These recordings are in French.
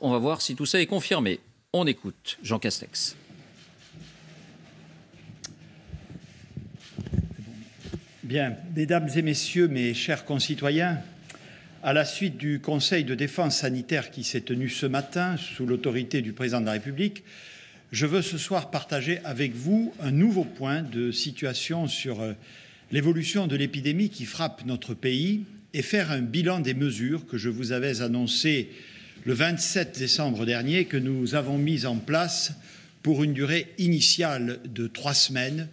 On va voir si tout ça est confirmé. On écoute Jean Castex. Bien, mesdames et messieurs, mes chers concitoyens, à la suite du Conseil de défense sanitaire qui s'est tenu ce matin sous l'autorité du Président de la République, je veux ce soir partager avec vous un nouveau point de situation sur l'évolution de l'épidémie qui frappe notre pays et faire un bilan des mesures que je vous avais annoncées le 27 décembre dernier, que nous avons mises en place pour une durée initiale de 3 semaines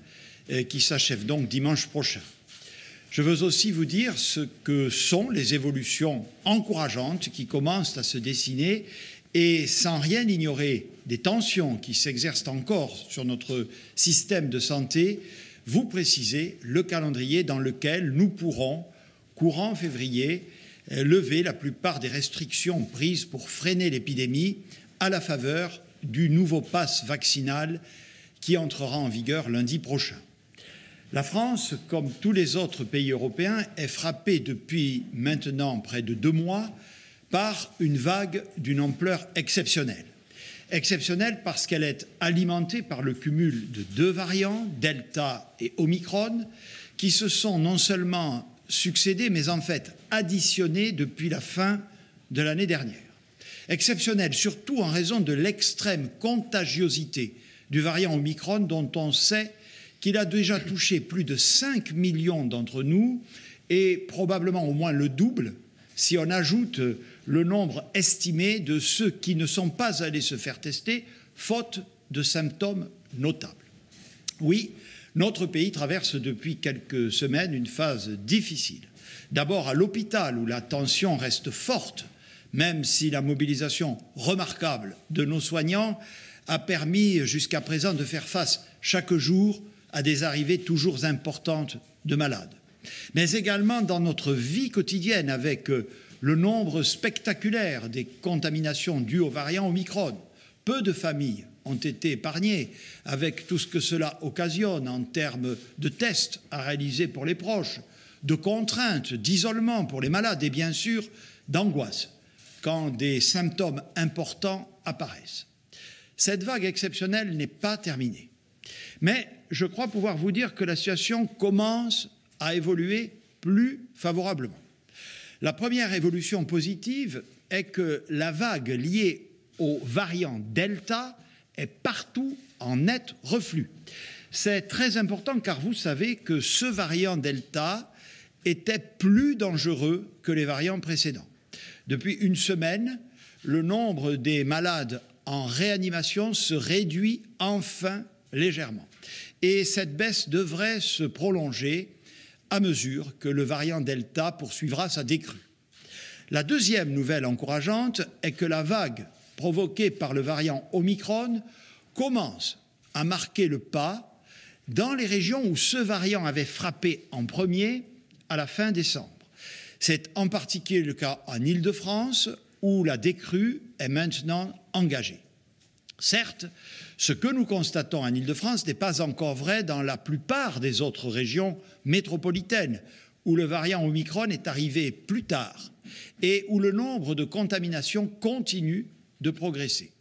qui s'achève donc dimanche prochain. Je veux aussi vous dire ce que sont les évolutions encourageantes qui commencent à se dessiner et, sans rien ignorer des tensions qui s'exercent encore sur notre système de santé, vous préciser le calendrier dans lequel nous pourrons, courant février, lever la plupart des restrictions prises pour freiner l'épidémie à la faveur du nouveau pass vaccinal qui entrera en vigueur lundi prochain. La France, comme tous les autres pays européens, est frappée depuis maintenant près de 2 mois par une vague d'une ampleur exceptionnelle. Exceptionnelle parce qu'elle est alimentée par le cumul de 2 variants, Delta et Omicron, qui se sont non seulement succédés, mais en fait additionnés depuis la fin de l'année dernière. Exceptionnelle surtout en raison de l'extrême contagiosité du variant Omicron, dont on sait qu'il a déjà touché plus de 5 millions d'entre nous et probablement au moins le double si on ajoute le nombre estimé de ceux qui ne sont pas allés se faire tester, faute de symptômes notables. Oui, notre pays traverse depuis quelques semaines une phase difficile. D'abord à l'hôpital, où la tension reste forte, même si la mobilisation remarquable de nos soignants a permis jusqu'à présent de faire face chaque jour à des arrivées toujours importantes de malades. Mais également dans notre vie quotidienne, avec le nombre spectaculaire des contaminations dues au variant Omicron. Peu de familles ont été épargnées, avec tout ce que cela occasionne en termes de tests à réaliser pour les proches, de contraintes, d'isolement pour les malades et bien sûr d'angoisse quand des symptômes importants apparaissent. Cette vague exceptionnelle n'est pas terminée. Mais je crois pouvoir vous dire que la situation commence à évoluer plus favorablement. La première évolution positive est que la vague liée au variant Delta est partout en net reflux. C'est très important car vous savez que ce variant Delta était plus dangereux que les variants précédents. Depuis une semaine, le nombre des malades en réanimation se réduit enfin légèrement. Et cette baisse devrait se prolonger à mesure que le variant Delta poursuivra sa décrue. La deuxième nouvelle encourageante est que la vague provoquée par le variant Omicron commence à marquer le pas dans les régions où ce variant avait frappé en premier à la fin décembre. C'est en particulier le cas en Île-de-France où la décrue est maintenant engagée. Certes, ce que nous constatons en Île-de-France n'est pas encore vrai dans la plupart des autres régions métropolitaines, où le variant Omicron est arrivé plus tard et où le nombre de contaminations continue de progresser.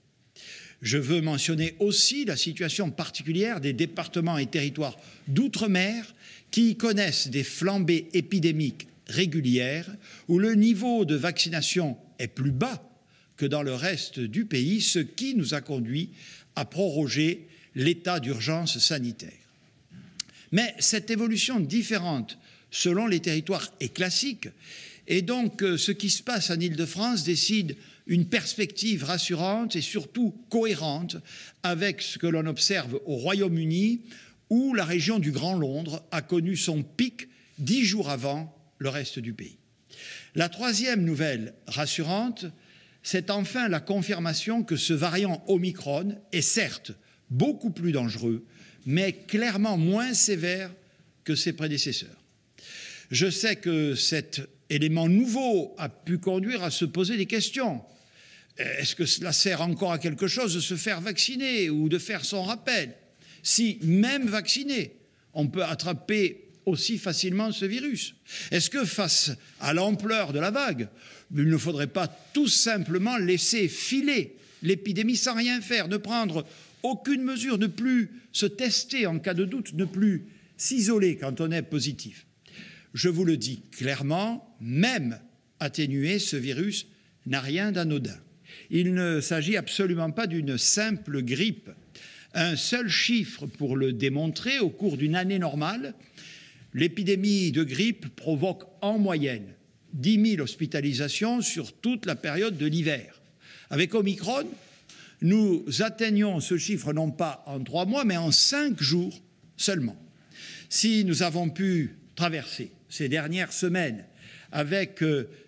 Je veux mentionner aussi la situation particulière des départements et territoires d'outre-mer qui connaissent des flambées épidémiques régulières, où le niveau de vaccination est plus bas que dans le reste du pays, ce qui nous a conduit à proroger l'état d'urgence sanitaire. Mais cette évolution différente selon les territoires est classique, et donc ce qui se passe en Île-de-France décide une perspective rassurante et surtout cohérente avec ce que l'on observe au Royaume-Uni, où la région du Grand Londres a connu son pic 10 jours avant le reste du pays. La troisième nouvelle rassurante, c'est enfin la confirmation que ce variant Omicron est certes beaucoup plus dangereux, mais clairement moins sévère que ses prédécesseurs. Je sais que cet élément nouveau a pu conduire à se poser des questions. Est-ce que cela sert encore à quelque chose de se faire vacciner ou de faire son rappel? Si, même vacciné, on peut attraper aussi facilement ce virus? Est-ce que face à l'ampleur de la vague, il ne faudrait pas tout simplement laisser filer l'épidémie sans rien faire, ne prendre aucune mesure, ne plus se tester en cas de doute, ne plus s'isoler quand on est positif? Je vous le dis clairement, même atténué, ce virus n'a rien d'anodin. Il ne s'agit absolument pas d'une simple grippe. Un seul chiffre pour le démontrer: au cours d'une année normale, l'épidémie de grippe provoque en moyenne 10 000 hospitalisations sur toute la période de l'hiver. Avec Omicron, nous atteignons ce chiffre non pas en 3 mois, mais en 5 jours seulement. Si nous avons pu traverser ces dernières semaines avec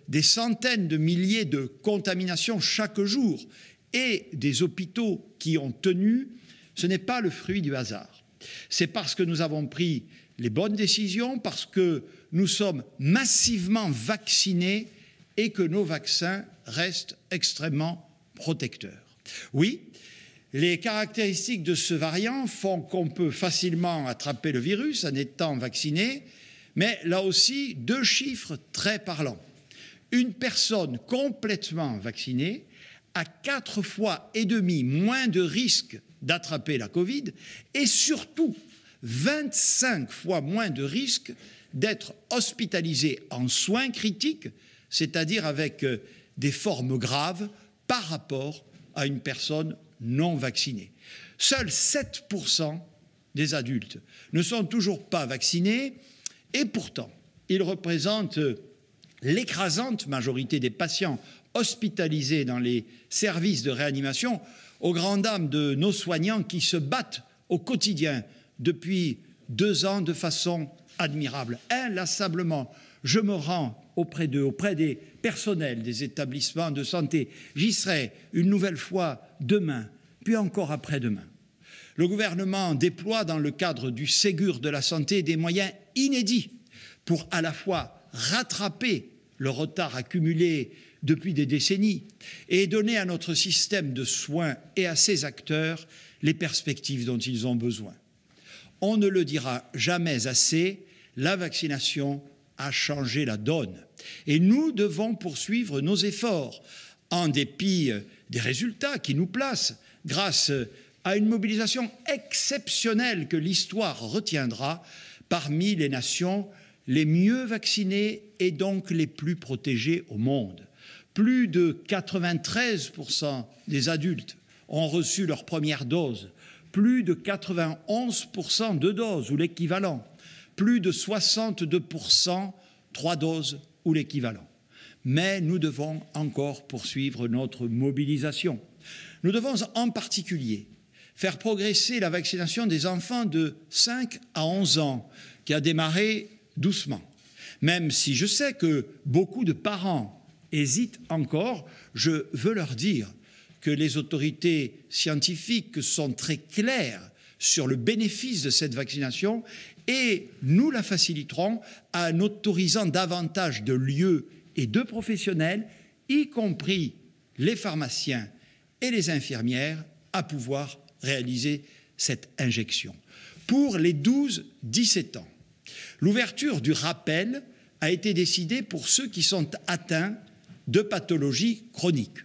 des centaines de milliers de contaminations chaque jour et des hôpitaux qui ont tenu, ce n'est pas le fruit du hasard. C'est parce que nous avons pris les bonnes décisions, parce que nous sommes massivement vaccinés et que nos vaccins restent extrêmement protecteurs. Oui, les caractéristiques de ce variant font qu'on peut facilement attraper le virus en étant vacciné, mais là aussi, 2 chiffres très parlants. Une personne complètement vaccinée a 4,5 fois moins de risque d'attraper la Covid et surtout 25 fois moins de risque d'être hospitalisé en soins critiques, c'est-à-dire avec des formes graves par rapport à une personne non vaccinée. Seuls 7% des adultes ne sont toujours pas vaccinés et pourtant, ils représentent l'écrasante majorité des patients hospitalisés dans les services de réanimation, aux grandes dames de nos soignants qui se battent au quotidien depuis 2 ans de façon admirable. Inlassablement, je me rends auprès d'eux, auprès des personnels des établissements de santé. J'y serai une nouvelle fois demain, puis encore après-demain. Le gouvernement déploie dans le cadre du Ségur de la santé des moyens inédits pour à la fois rattraper le retard accumulé depuis des décennies et donner à notre système de soins et à ses acteurs les perspectives dont ils ont besoin. On ne le dira jamais assez, la vaccination a changé la donne et nous devons poursuivre nos efforts en dépit des résultats qui nous placent grâce à une mobilisation exceptionnelle que l'histoire retiendra parmi les nations les mieux vaccinées et donc les plus protégées au monde. Plus de 93% des adultes ont reçu leur première dose, plus de 91% 2 doses ou l'équivalent, plus de 62% 3 doses ou l'équivalent. Mais nous devons encore poursuivre notre mobilisation. Nous devons en particulier faire progresser la vaccination des enfants de 5 à 11 ans, qui a démarré doucement. Même si je sais que beaucoup de parents hésitent encore, je veux leur dire que les autorités scientifiques sont très claires sur le bénéfice de cette vaccination et nous la faciliterons en autorisant davantage de lieux et de professionnels, y compris les pharmaciens et les infirmières, à pouvoir réaliser cette injection. Pour les 12-17 ans, l'ouverture du rappel a été décidée pour ceux qui sont atteints de pathologies chroniques.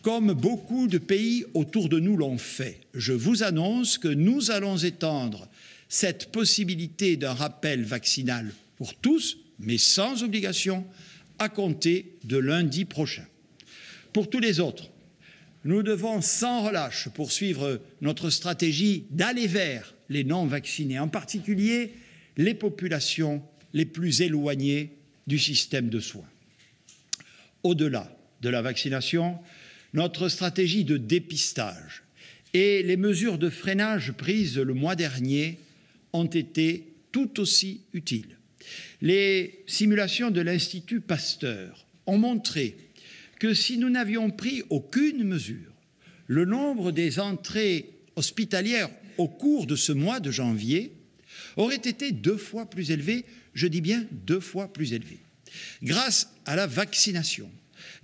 Comme beaucoup de pays autour de nous l'ont fait, je vous annonce que nous allons étendre cette possibilité d'un rappel vaccinal pour tous, mais sans obligation, à compter de lundi prochain. Pour tous les autres, nous devons sans relâche poursuivre notre stratégie d'aller vers les non-vaccinés, en particulier les populations les plus éloignées du système de soins. Au-delà de la vaccination, notre stratégie de dépistage et les mesures de freinage prises le mois dernier ont été tout aussi utiles. Les simulations de l'Institut Pasteur ont montré que si nous n'avions pris aucune mesure, le nombre des entrées hospitalières au cours de ce mois de janvier aurait été 2 fois plus élevé, je dis bien 2 fois plus élevé. Grâce à la vaccination,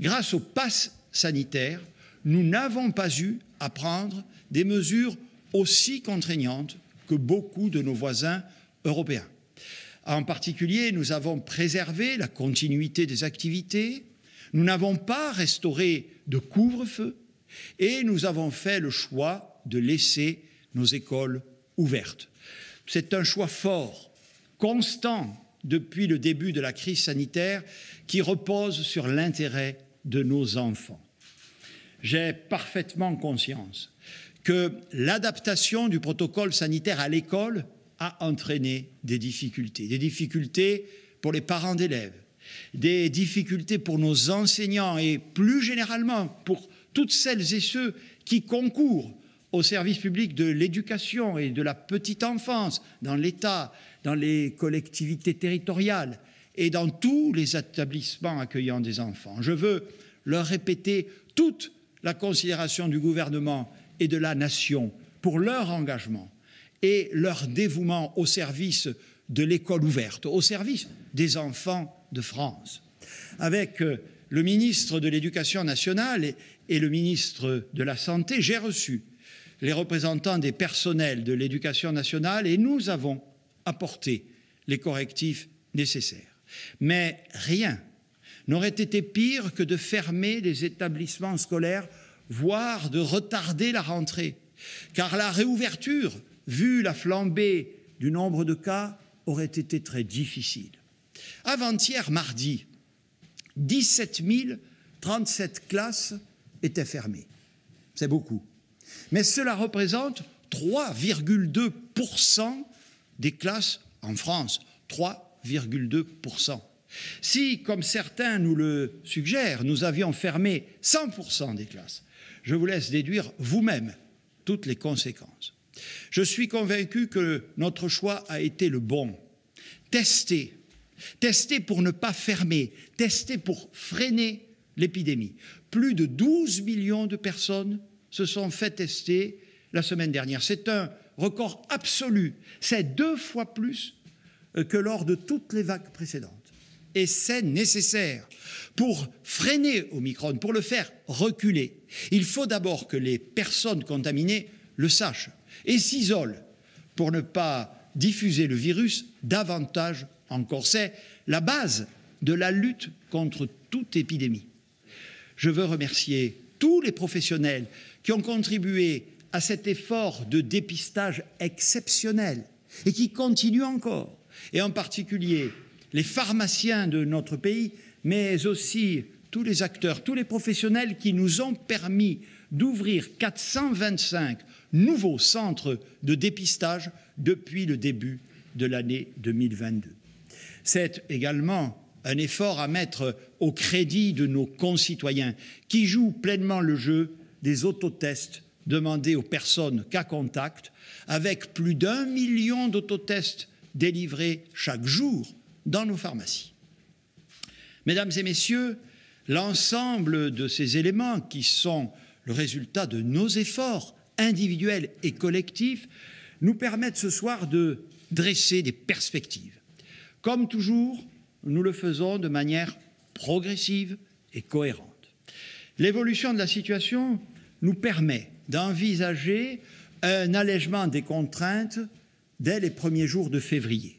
grâce au pass sanitaire, nous n'avons pas eu à prendre des mesures aussi contraignantes que beaucoup de nos voisins européens. En particulier, nous avons préservé la continuité des activités, nous n'avons pas restauré de couvre-feu et nous avons fait le choix de laisser nos écoles ouvertes. C'est un choix fort, constant depuis le début de la crise sanitaire qui repose sur l'intérêt de nos enfants. J'ai parfaitement conscience que l'adaptation du protocole sanitaire à l'école a entraîné des difficultés pour les parents d'élèves, des difficultés pour nos enseignants et plus généralement pour toutes celles et ceux qui concourent au service public de l'éducation et de la petite enfance dans l'État, dans les collectivités territoriales et dans tous les établissements accueillant des enfants. Je veux leur répéter toute la considération du gouvernement et de la nation pour leur engagement et leur dévouement au service de l'école ouverte, au service des enfants de France. Avec le ministre de l'Éducation nationale et le ministre de la Santé, j'ai reçu les représentants des personnels de l'Éducation nationale et nous avons apporté les correctifs nécessaires. Mais rien n'aurait été pire que de fermer les établissements scolaires, voire de retarder la rentrée, car la réouverture, vu la flambée du nombre de cas, aurait été très difficile. Avant-hier, mardi, 17 037 classes étaient fermées. C'est beaucoup. Mais cela représente 3,2% des classes en France. 3,2%. Si, comme certains nous le suggèrent, nous avions fermé 100% des classes, je vous laisse déduire vous-même toutes les conséquences. Je suis convaincu que notre choix a été le bon. Tester pour ne pas fermer, tester pour freiner l'épidémie. Plus de 12 millions de personnes se sont fait tester la semaine dernière. C'est un record absolu. C'est 2 fois plus que lors de toutes les vagues précédentes. Et c'est nécessaire pour freiner Omicron, pour le faire reculer. Il faut d'abord que les personnes contaminées le sachent et s'isolent pour ne pas diffuser le virus davantage encore. C'est la base de la lutte contre toute épidémie. Je veux remercier tous les professionnels qui ont contribué à cet effort de dépistage exceptionnel et qui continuent encore, et en particulier les pharmaciens de notre pays, mais aussi tous les acteurs, tous les professionnels qui nous ont permis d'ouvrir 425 nouveaux centres de dépistage depuis le début de l'année 2022. C'est également un effort à mettre au crédit de nos concitoyens qui jouent pleinement le jeu des autotests demandés aux personnes cas contact, avec plus d'1 million d'autotests délivrés chaque jour dans nos pharmacies. Mesdames et messieurs, l'ensemble de ces éléments qui sont le résultat de nos efforts individuels et collectifs nous permettent ce soir de dresser des perspectives. Comme toujours, nous le faisons de manière progressive et cohérente. L'évolution de la situation nous permet d'envisager un allègement des contraintes dès les premiers jours de février.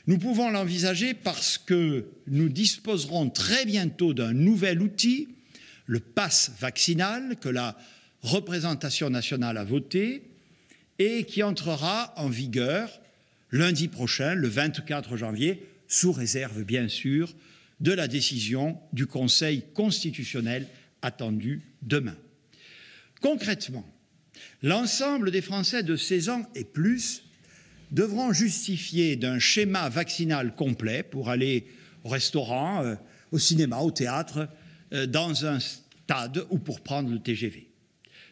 Nous pouvons l'envisager parce que nous disposerons très bientôt d'un nouvel outil, le pass vaccinal, que la représentation nationale a voté et qui entrera en vigueur lundi prochain, le 24 janvier, sous réserve bien sûr de la décision du Conseil constitutionnel attendue demain. Concrètement, l'ensemble des Français de 16 ans et plus devront justifier d'un schéma vaccinal complet pour aller au restaurant, au cinéma, au théâtre, dans un stade ou pour prendre le TGV.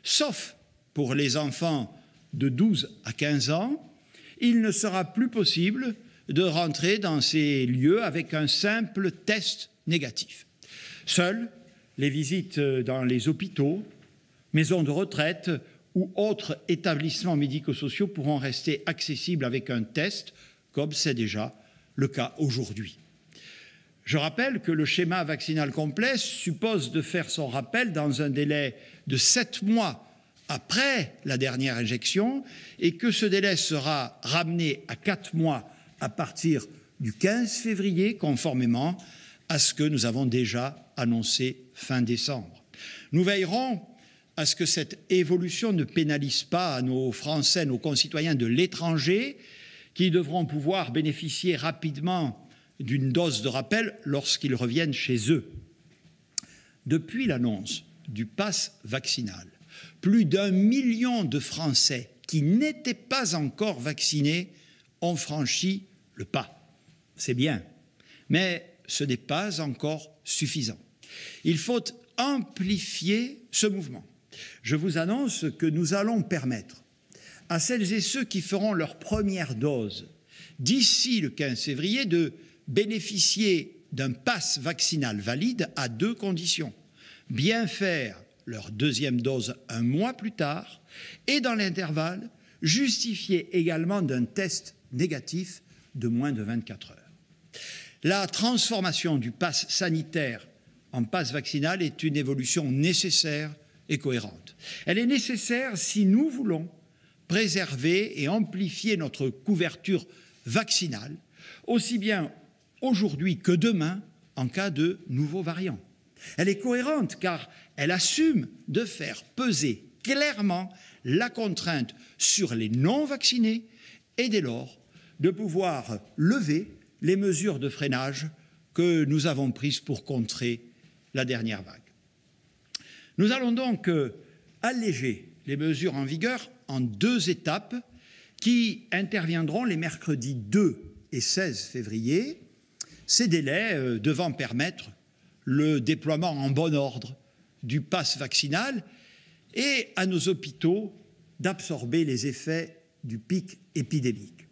Sauf pour les enfants de 12 à 15 ans, il ne sera plus possible de rentrer dans ces lieux avec un simple test négatif. Seules les visites dans les hôpitaux, maisons de retraite ou autres établissements médico-sociaux pourront rester accessibles avec un test, comme c'est déjà le cas aujourd'hui. Je rappelle que le schéma vaccinal complet suppose de faire son rappel dans un délai de 7 mois après la dernière injection et que ce délai sera ramené à 4 mois à partir du 15 février, conformément à ce que nous avons déjà annoncé fin décembre. Nous veillerons à ce que cette évolution ne pénalise pas nos Français, nos concitoyens de l'étranger, qui devront pouvoir bénéficier rapidement d'une dose de rappel lorsqu'ils reviennent chez eux. Depuis l'annonce du pass vaccinal, plus d'1 million de Français qui n'étaient pas encore vaccinés ont franchi le pas. C'est bien, mais ce n'est pas encore suffisant. Il faut amplifier ce mouvement. Je vous annonce que nous allons permettre à celles et ceux qui feront leur première dose d'ici le 15 février de bénéficier d'un pass vaccinal valide à 2 conditions. Bien faire leur deuxième dose 1 mois plus tard et, dans l'intervalle, justifier également d'un test négatif de moins de 24 heures. La transformation du pass sanitaire en pass vaccinal est une évolution nécessaire et cohérente. Elle est nécessaire si nous voulons préserver et amplifier notre couverture vaccinale, aussi bien aujourd'hui que demain en cas de nouveaux variants. Elle est cohérente car elle assume de faire peser clairement la contrainte sur les non-vaccinés et dès lors de pouvoir lever les mesures de freinage que nous avons prises pour contrer la dernière vague. Nous allons donc alléger les mesures en vigueur en 2 étapes qui interviendront les mercredis 2 et 16 février, ces délais devant permettre le déploiement en bon ordre du pass vaccinal et à nos hôpitaux d'absorber les effets du pic épidémique.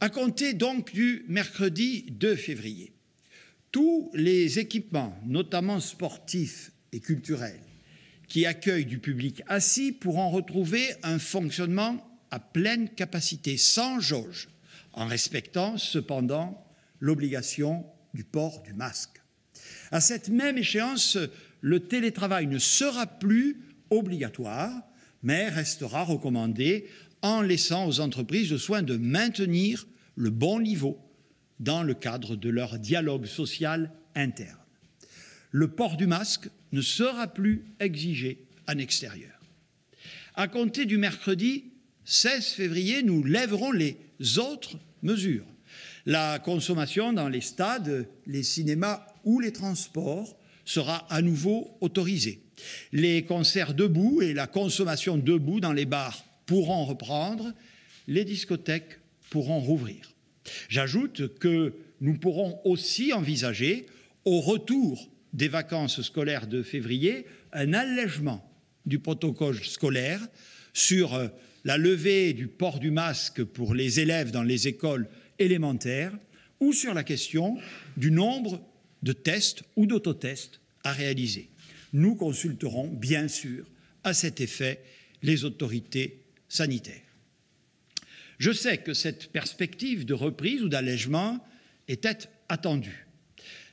À compter donc du mercredi 2 février, tous les équipements, notamment sportifs et culturels, qui accueillent du public assis pourront retrouver un fonctionnement à pleine capacité, sans jauge, en respectant cependant l'obligation du port du masque. À cette même échéance, le télétravail ne sera plus obligatoire, mais restera recommandé en laissant aux entreprises le soin de maintenir le bon niveau dans le cadre de leur dialogue social interne. Le port du masque ne sera plus exigé en extérieur. À compter du mercredi 16 février, nous lèverons les autres mesures. La consommation dans les stades, les cinémas ou les transports sera à nouveau autorisée. Les concerts debout et la consommation debout dans les bars pourront reprendre, les discothèques pourront rouvrir. J'ajoute que nous pourrons aussi envisager, au retour des vacances scolaires de février, un allègement du protocole scolaire sur la levée du port du masque pour les élèves dans les écoles élémentaires ou sur la question du nombre de tests ou d'autotests à réaliser. Nous consulterons bien sûr à cet effet les autorités sanitaires. Je sais que cette perspective de reprise ou d'allègement était attendue.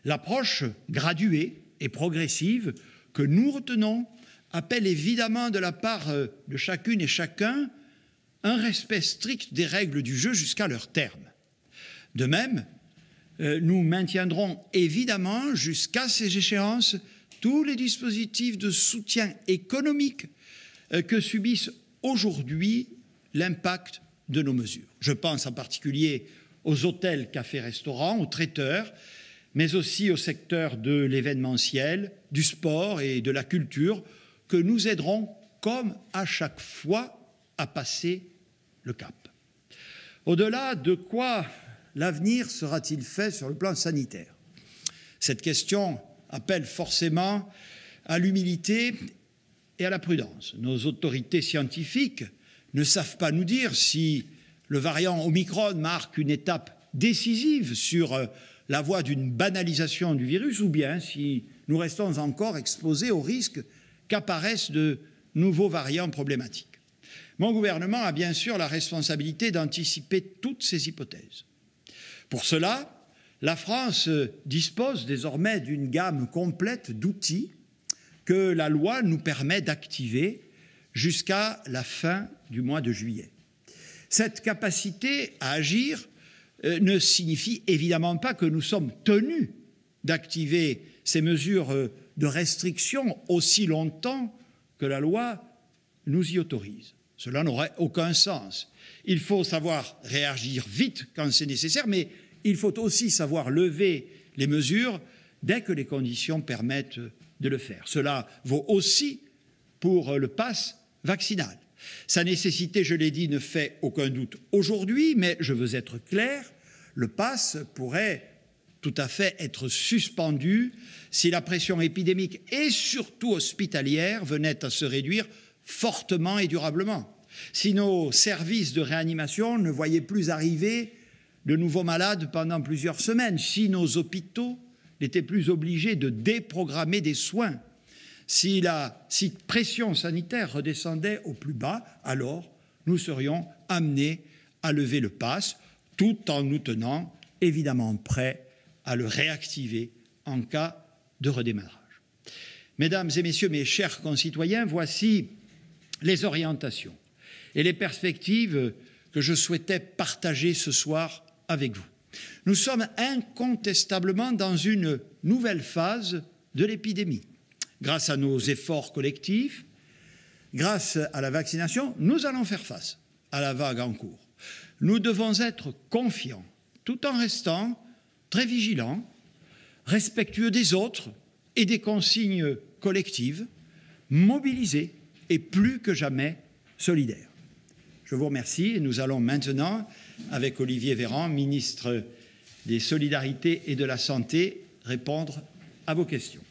L'approche graduée et progressive que nous retenons appelle évidemment de la part de chacune et chacun un respect strict des règles du jeu jusqu'à leur terme. De même, nous maintiendrons évidemment jusqu'à ces échéances tous les dispositifs de soutien économique que subissent aujourd'hui l'impact de nos mesures. Je pense en particulier aux hôtels, cafés, restaurants, aux traiteurs, mais aussi au secteur de l'événementiel, du sport et de la culture, que nous aiderons, comme à chaque fois, à passer le cap. Au-delà, de quoi l'avenir sera-t-il fait sur le plan sanitaire? Cette question appelle forcément à l'humilité et à la prudence. Nos autorités scientifiques ne savent pas nous dire si le variant Omicron marque une étape décisive sur la voie d'une banalisation du virus ou bien si nous restons encore exposés au risque qu'apparaissent de nouveaux variants problématiques. Mon gouvernement a bien sûr la responsabilité d'anticiper toutes ces hypothèses. Pour cela, la France dispose désormais d'une gamme complète d'outils que la loi nous permet d'activer jusqu'à la fin du mois de juillet. Cette capacité à agir ne signifie évidemment pas que nous sommes tenus d'activer ces mesures de restriction aussi longtemps que la loi nous y autorise. Cela n'aurait aucun sens. Il faut savoir réagir vite quand c'est nécessaire, mais il faut aussi savoir lever les mesures dès que les conditions permettent de le faire. Cela vaut aussi pour le pass vaccinal. Sa nécessité, je l'ai dit, ne fait aucun doute aujourd'hui, mais je veux être clair, le pass pourrait tout à fait être suspendu si la pression épidémique et surtout hospitalière venait à se réduire fortement et durablement. Si nos services de réanimation ne voyaient plus arriver de nouveaux malades pendant plusieurs semaines, si nos hôpitaux n'étaient plus obligés de déprogrammer des soins, si la pression sanitaire redescendait au plus bas, alors nous serions amenés à lever le pass, tout en nous tenant évidemment prêts à le réactiver en cas de redémarrage. Mesdames et messieurs, mes chers concitoyens, voici les orientations et les perspectives que je souhaitais partager ce soir avec vous. Nous sommes incontestablement dans une nouvelle phase de l'épidémie. Grâce à nos efforts collectifs, grâce à la vaccination, nous allons faire face à la vague en cours. Nous devons être confiants, tout en restant très vigilants, respectueux des autres et des consignes collectives, mobilisés et plus que jamais solidaires. Je vous remercie et nous allons maintenant, avec Olivier Véran, ministre des Solidarités et de la Santé, répondre à vos questions.